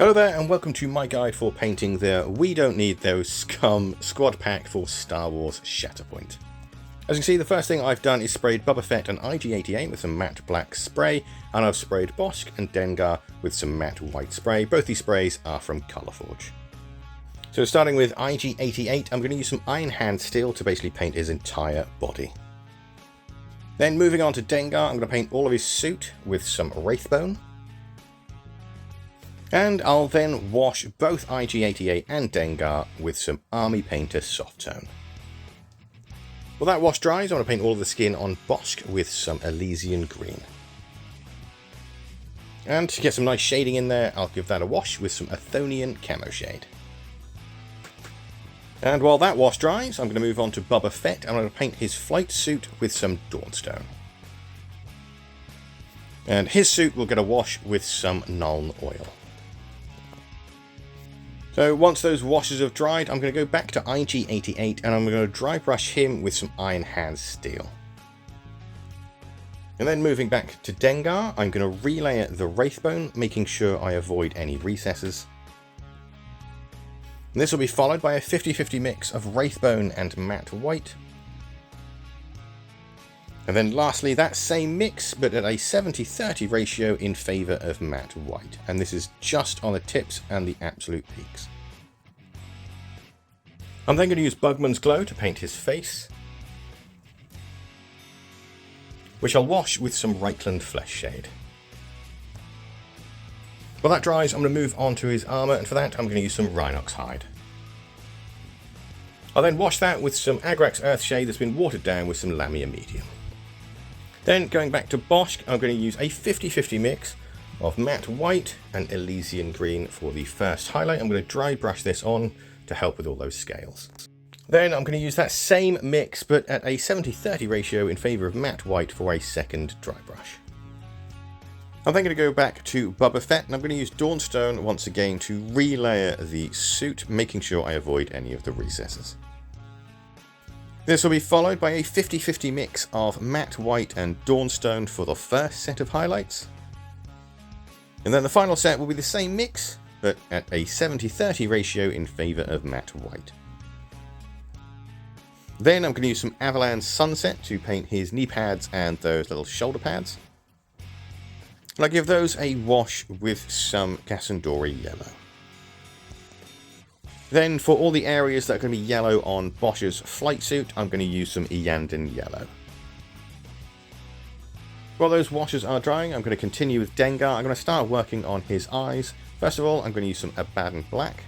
Hello there and welcome to my guide for painting the We Don't Need Those Scum squad pack for Star Wars Shatterpoint. As you can see, the first thing I've done is sprayed Boba Fett and IG-88 with some matte black spray, and I've sprayed Bossk and Dengar with some matte white spray. Both these sprays are from Colourforge. So starting with IG-88, I'm going to use some Iron Hand Steel to basically paint his entire body. Then moving on to Dengar, I'm going to paint all of his suit with some Wraithbone. And I'll then wash both IG-88 and Dengar with some Army Painter Soft Tone. While that wash dries, I want to paint all of the skin on Bossk with some Elysian Green. And to get some nice shading in there, I'll give that a wash with some Athonian Camo Shade. And while that wash dries, I'm going to move on to Boba Fett. I'm going to paint his flight suit with some Dawnstone. And his suit will get a wash with some Nuln Oil. So once those washes have dried, I'm going to go back to IG-88 and I'm going to dry brush him with some Iron Hand Steel. And then moving back to Dengar, I'm going to relayer the Wraithbone, making sure I avoid any recesses. And this will be followed by a 50-50 mix of Wraithbone and matte white. And then lastly, that same mix, but at a 70-30 ratio in favour of matte white. And this is just on the tips and the absolute peaks. I'm then going to use Bugman's Glow to paint his face, which I'll wash with some Reichland Flesh Shade. While that dries, I'm going to move on to his armour, and for that I'm going to use some Rhinox Hide. I'll then wash that with some Agrax Earthshade that's been watered down with some Lamia Medium. Then going back to Bossk, I'm going to use a 50-50 mix of matte white and Elysian Green for the first highlight. I'm going to dry brush this on to help with all those scales. Then I'm going to use that same mix but at a 70-30 ratio in favour of matte white for a second dry brush. I'm then going to go back to Boba Fett and I'm going to use Dawnstone once again to relayer the suit, making sure I avoid any of the recesses. This will be followed by a 50-50 mix of matte white and Dawnstone for the first set of highlights. And then the final set will be the same mix, but at a 70-30 ratio in favour of matte white. Then I'm going to use some Avalanche Sunset to paint his knee pads and those little shoulder pads. And I'll give those a wash with some Cassandori Yellow. Then for all the areas that are going to be yellow on Bosch's flight suit, I'm going to use some Iyanden Yellow. While those washes are drying, I'm going to continue with Dengar. I'm going to start working on his eyes. First of all, I'm going to use some Abaddon Black.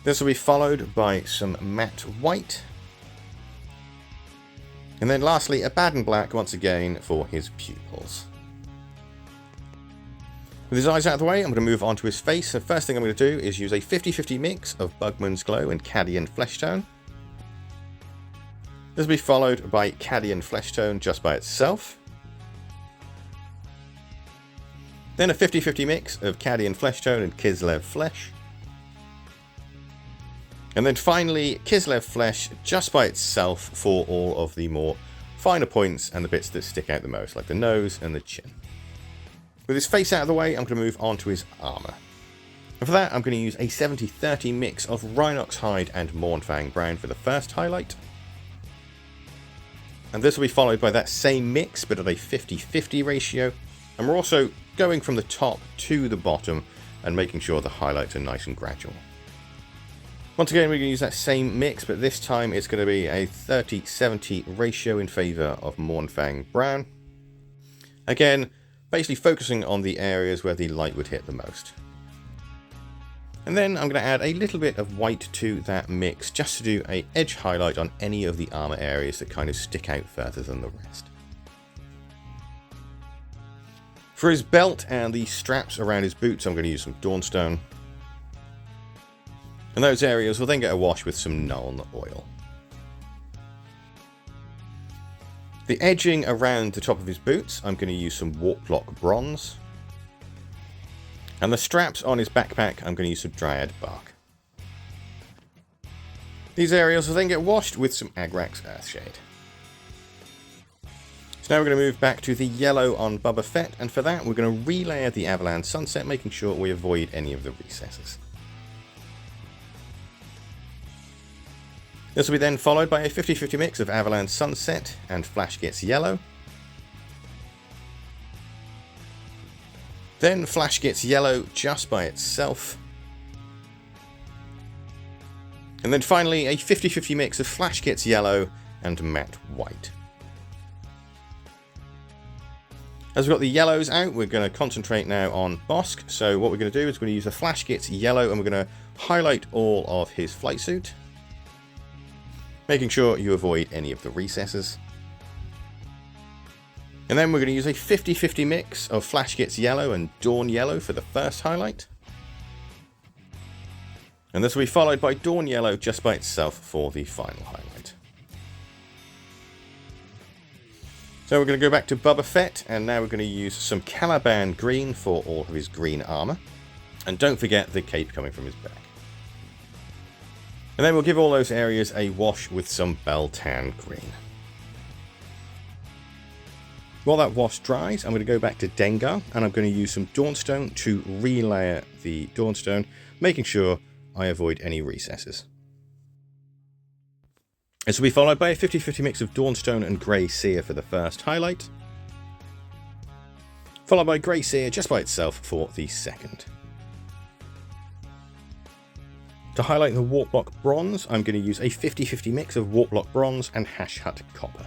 This will be followed by some matte white. And then lastly, Abaddon Black once again for his pupils. With his eyes out of the way, I'm going to move on to his face. So first thing I'm going to do is use a 50-50 mix of Bugman's Glow and Cadian Flesh Tone. This will be followed by Cadian Flesh Tone just by itself. Then a 50-50 mix of Cadian Flesh Tone and Kislev Flesh. And then finally Kislev Flesh just by itself for all of the more finer points and the bits that stick out the most, like the nose and the chin. With his face out of the way, I'm going to move on to his armour. And for that, I'm going to use a 70-30 mix of Rhinox Hide and Mournfang Brown for the first highlight. And this will be followed by that same mix, but at a 50-50 ratio. And we're also going from the top to the bottom and making sure the highlights are nice and gradual. Once again, we're going to use that same mix, but this time it's going to be a 30-70 ratio in favour of Mournfang Brown. Again, basically focusing on the areas where the light would hit the most. And then I'm going to add a little bit of white to that mix just to do an edge highlight on any of the armour areas that kind of stick out further than the rest. For his belt and the straps around his boots, I'm going to use some Dawnstone. And those areas will then get a wash with some Nuln Oil. The edging around the top of his boots, I'm going to use some Warplock Bronze. And the straps on his backpack, I'm going to use some Dryad Bark. These areas will then get washed with some Agrax Earthshade. So now we're going to move back to the yellow on Boba Fett, and for that we're going to relayer the Avalanche Sunset, making sure we avoid any of the recesses. This will be then followed by a 50-50 mix of Avalanche Sunset and Flash Gets Yellow. Then Flash Gets Yellow just by itself. And then finally a 50-50 mix of Flash Gets Yellow and Matte White. As we've got the yellows out, we're going to concentrate now on Bossk. So what we're going to do is we're going to use the Flash Gets Yellow, and we're going to highlight all of his flight suit, making sure you avoid any of the recesses. And then we're going to use a 50-50 mix of Flash Gets Yellow and Dawn Yellow for the first highlight. And this will be followed by Dawn Yellow just by itself for the final highlight. So we're going to go back to Boba Fett, and now we're going to use some Caliban Green for all of his green armor. And don't forget the cape coming from his back. And then we'll give all those areas a wash with some Beltan Green. While that wash dries, I'm going to go back to Dengar, and I'm going to use some Dawnstone to relayer the Dawnstone, making sure I avoid any recesses. This will be followed by a 50-50 mix of Dawnstone and Grey Seer for the first highlight, followed by Grey Seer just by itself for the second. To highlight the Warp Block Bronze, I'm going to use a 50-50 mix of Warp Block Bronze and Hash Hut Copper.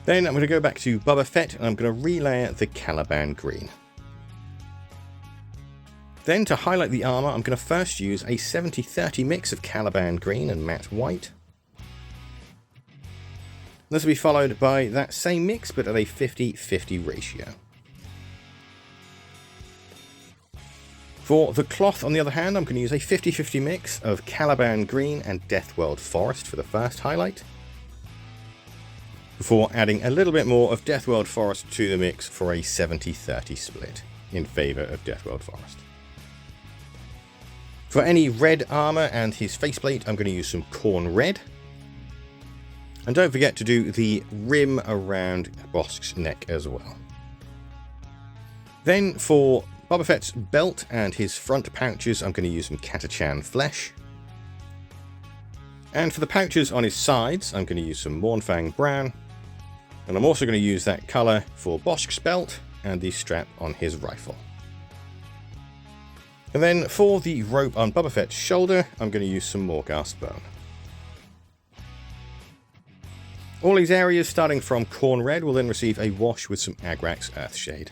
Then I'm going to go back to Boba Fett, and I'm going to relayer the Caliban Green. Then to highlight the armor, I'm going to first use a 70-30 mix of Caliban Green and Matte White. This will be followed by that same mix, but at a 50-50 ratio. For the cloth, on the other hand, I'm going to use a 50-50 mix of Caliban Green and Deathworld Forest for the first highlight, before adding a little bit more of Deathworld Forest to the mix for a 70-30 split in favour of Deathworld Forest. For any red armor and his faceplate, I'm going to use some Corn Red. And don't forget to do the rim around Bosk's neck as well. Then for Boba Fett's belt and his front pouches, I'm going to use some Catachan Flesh. And for the pouches on his sides, I'm going to use some Mournfang Brown. And I'm also going to use that colour for Bosk's belt and the strap on his rifle. And then for the rope on Boba Fett's shoulder, I'm going to use some Morghast Bone. All these areas starting from Corn Red will then receive a wash with some Agrax Earthshade.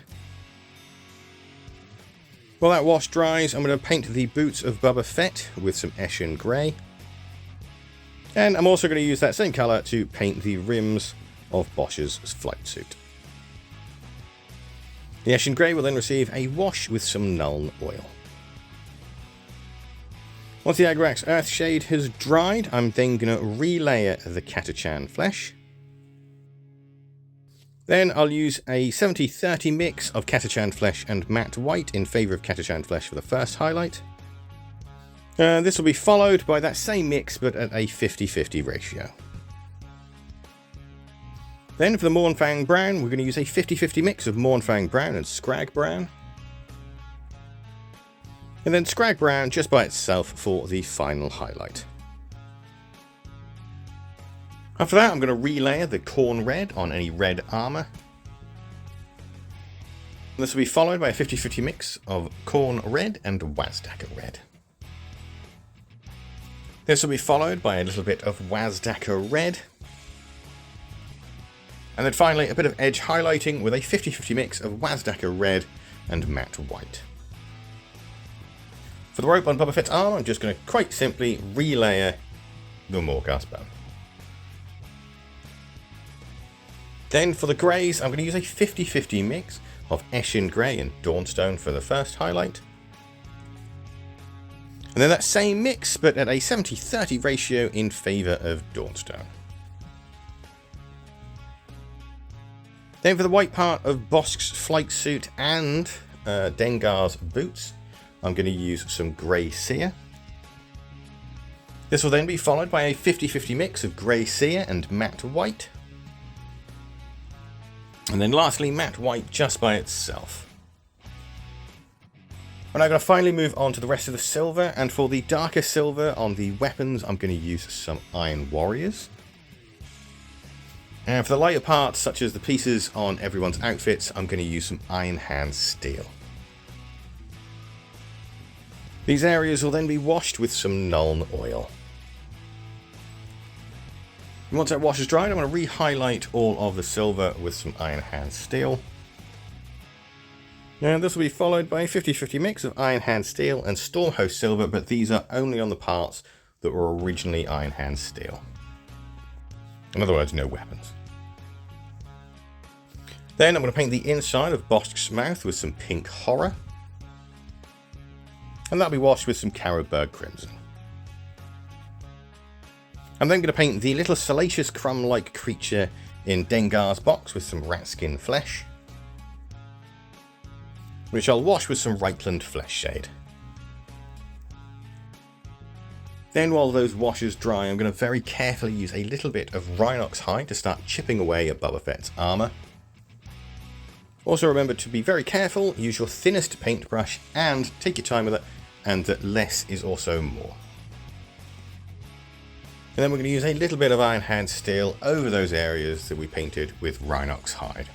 While that wash dries, I'm going to paint the boots of Boba Fett with some Eshin Grey. And I'm also going to use that same colour to paint the rims of Bosch's flight suit. The Eshin Grey will then receive a wash with some Nuln Oil. Once the Agrax Earthshade has dried, I'm then going to relayer the Catachan Flesh. Then I'll use a 70-30 mix of Catachan Flesh and Matte White in favour of Catachan Flesh for the first highlight. This will be followed by that same mix but at a 50-50 ratio. Then for the Mournfang Brown, we're going to use a 50-50 mix of Mournfang Brown and Scrag Brown. And then Scrag Brown just by itself for the final highlight. After that, I'm going to relayer the Corn Red on any red armor. This will be followed by a 50-50 mix of Corn Red and Wazdaka Red. This will be followed by a little bit of Wazdaka Red. And then finally, a bit of edge highlighting with a 50-50 mix of Wazdaka Red and Matte White. For the rope on Boba Fett's arm, I'm just going to quite simply relayer the Morghast Bone. Then for the greys, I'm going to use a 50-50 mix of Eshin Grey and Dawnstone for the first highlight. And then that same mix, but at a 70-30 ratio in favour of Dawnstone. Then for the white part of Bosk's flight suit and Dengar's boots, I'm going to use some Grey Seer. This will then be followed by a 50-50 mix of Grey Seer and Matte White. And then lastly, matte white just by itself. I'm now going to finally move on to the rest of the silver, and for the darker silver on the weapons, I'm going to use some Iron Warriors. And for the lighter parts, such as the pieces on everyone's outfits, I'm going to use some Iron Hand Steel. These areas will then be washed with some Nuln Oil. And once that wash is dried, I'm going to re-highlight all of the silver with some Iron Hand Steel. Now this will be followed by a 50-50 mix of Iron Hand Steel and Stormhost Silver, but these are only on the parts that were originally Iron Hand Steel. In other words, no weapons. Then I'm going to paint the inside of Bosk's mouth with some Pink Horror. And that'll be washed with some Carroburg Crimson. I'm then going to paint the little salacious crumb-like creature in Dengar's box with some Ratskin Flesh, which I'll wash with some Reikland Flesh Shade. Then while those washes dry, I'm going to very carefully use a little bit of Rhinox hide to start chipping away at Boba Fett's armour. Also remember to be very careful, use your thinnest paintbrush and take your time with it, and that less is also more. And then we're going to use a little bit of Iron Hand Steel over those areas that we painted with Rhinox hide.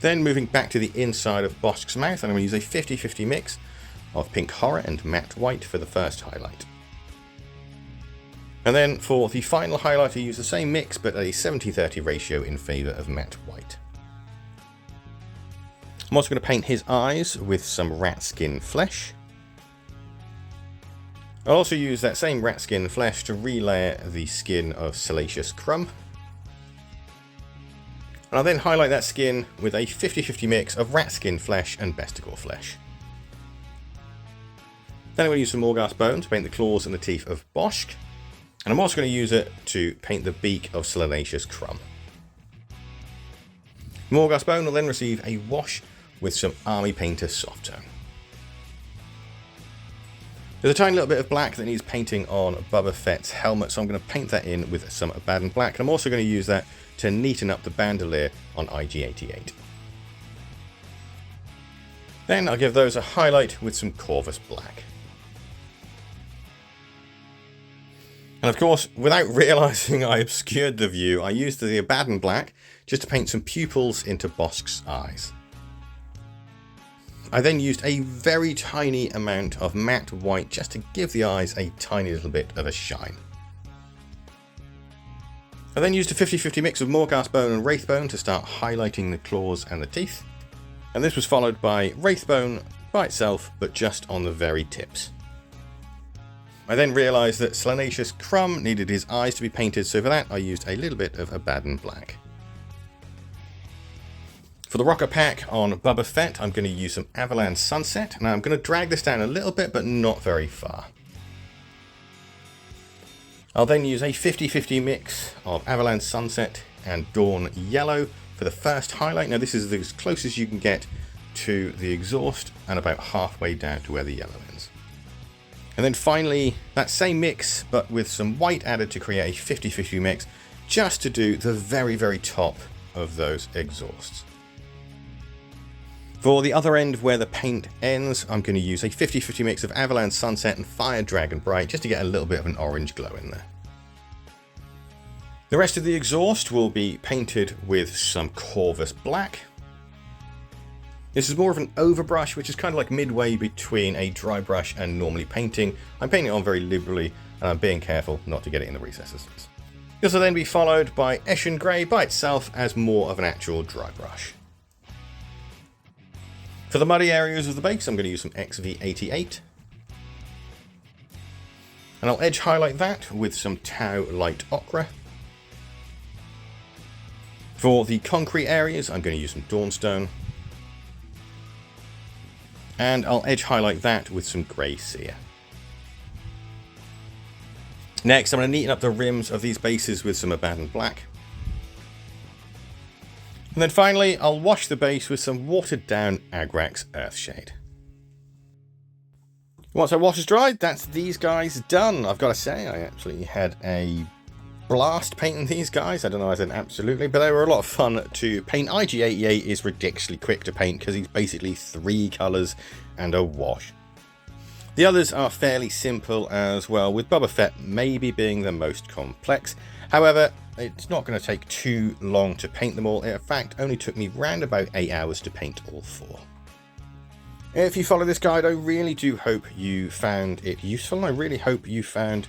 Then moving back to the inside of Bosk's mouth, I'm going to use a 50-50 mix of Pink Horror and Matte White for the first highlight. And then for the final highlight, I use the same mix but a 70-30 ratio in favour of Matte White. I'm also going to paint his eyes with some Ratskin Flesh. I'll also use that same Ratskin Flesh to relayer the skin of Salacious Crumb. And I'll then highlight that skin with a 50-50 mix of Ratskin Flesh and Besticle Flesh. Then I'm going to use some Morghast Bone to paint the claws and the teeth of Bosk. And I'm also going to use it to paint the beak of Salacious Crumb. Morghast Bone will then receive a wash with some Army Painter Soft Tone. There's a tiny little bit of black that needs painting on Boba Fett's helmet, so I'm going to paint that in with some Abaddon Black. And I'm also going to use that to neaten up the bandolier on IG-88. Then I'll give those a highlight with some Corvus Black. And of course, without realising I obscured the view, I used the Abaddon Black just to paint some pupils into Bosk's eyes. I then used a very tiny amount of matte white just to give the eyes a tiny little bit of a shine. I then used a 50-50 mix of Morghast Bone and Wraithbone to start highlighting the claws and the teeth. And this was followed by Wraithbone by itself, but just on the very tips. I then realised that Salacious Crumb needed his eyes to be painted, so for that I used a little bit of Abaddon Black. For the rocker pack on Boba Fett, I'm going to use some Avalan Sunset. Now I'm going to drag this down a little bit, but not very far. I'll then use a 50-50 mix of Avalan Sunset and Dawn Yellow for the first highlight. Now this is as close as you can get to the exhaust and about halfway down to where the yellow ends. And then finally, that same mix, but with some white added to create a 50-50 mix, just to do the very, very top of those exhausts. For the other end where the paint ends, I'm going to use a 50-50 mix of Avalan Sunset and Fire Dragon Bright just to get a little bit of an orange glow in there. The rest of the exhaust will be painted with some Corvus Black. This is more of an overbrush, which is kind of like midway between a dry brush and normally painting. I'm painting it on very liberally and I'm being careful not to get it in the recesses. This will then be followed by Eshin Grey by itself as more of an actual dry brush. For the muddy areas of the base, I'm going to use some XV88. And I'll edge highlight that with some Tau Light Ochre. For the concrete areas, I'm going to use some Dawnstone. And I'll edge highlight that with some Grey Seer. Next, I'm going to neaten up the rims of these bases with some Abaddon Black. And then finally, I'll wash the base with some watered down Agrax Earthshade. Once that wash is dried, that's these guys done. I've got to say, I actually had a blast painting these guys. I don't know, I said absolutely, but they were a lot of fun to paint. IG88 is ridiculously quick to paint because he's basically 3 colours and a wash. The others are fairly simple as well, with Boba Fett maybe being the most complex. However, it's not going to take too long to paint them all. In fact, only took me round about 8 hours to paint all 4. If you follow this guide, I really do hope you found it useful, and I really hope you found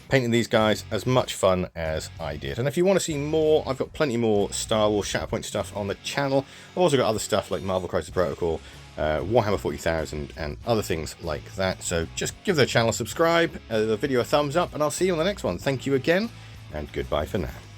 painting these guys as much fun as I did. And if you want to see more, I've got plenty more Star Wars Shatterpoint stuff on the channel. I've also got other stuff like Marvel Crisis Protocol, Warhammer 40,000 and other things like that. So just give the channel a subscribe, the video a thumbs up, and I'll see you on the next one. Thank you again, and goodbye for now.